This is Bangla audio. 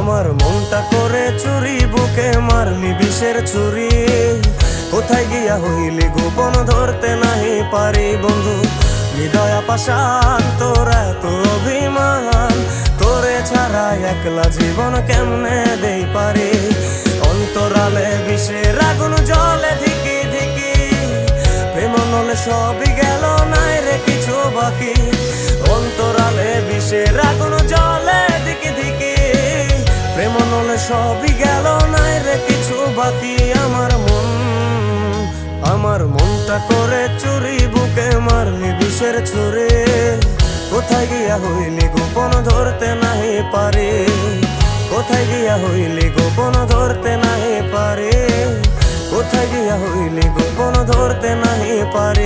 আমার মনটা করে চুরি, বুকে মারলি বিষের ছুরি। কোথায় গিয়া হইলি গোপন ধরতে নাহি পারি বন্ধু। হৃদয় পাষাণ তোর এত অভিমান, তোরে ছাড়া একলা জীবন কেমনে দেই পারি। অন্তরালে বিষের আগুন জ্বলে ধিকি ধিকি, প্রেম নলে সবই গেল নাই রে কিছু বাকি। অন্তরালে বিষের আগুন জ্বলে ধিকি ধিকি, প্রেম নলে সবই গেল নাই রে কিছু বাকি। আমার মনটা করে চুরি, বুকে মারলি বিষের ছুরি। কোথায় গিয়া হইলি গোপন ধরতে নাহি পারি। কোথায় গিয়া হইলি গোপন ধরতে নাহি পারি। কোথায় গিয়া হইলি গোপন ধরতে নাহি পারি।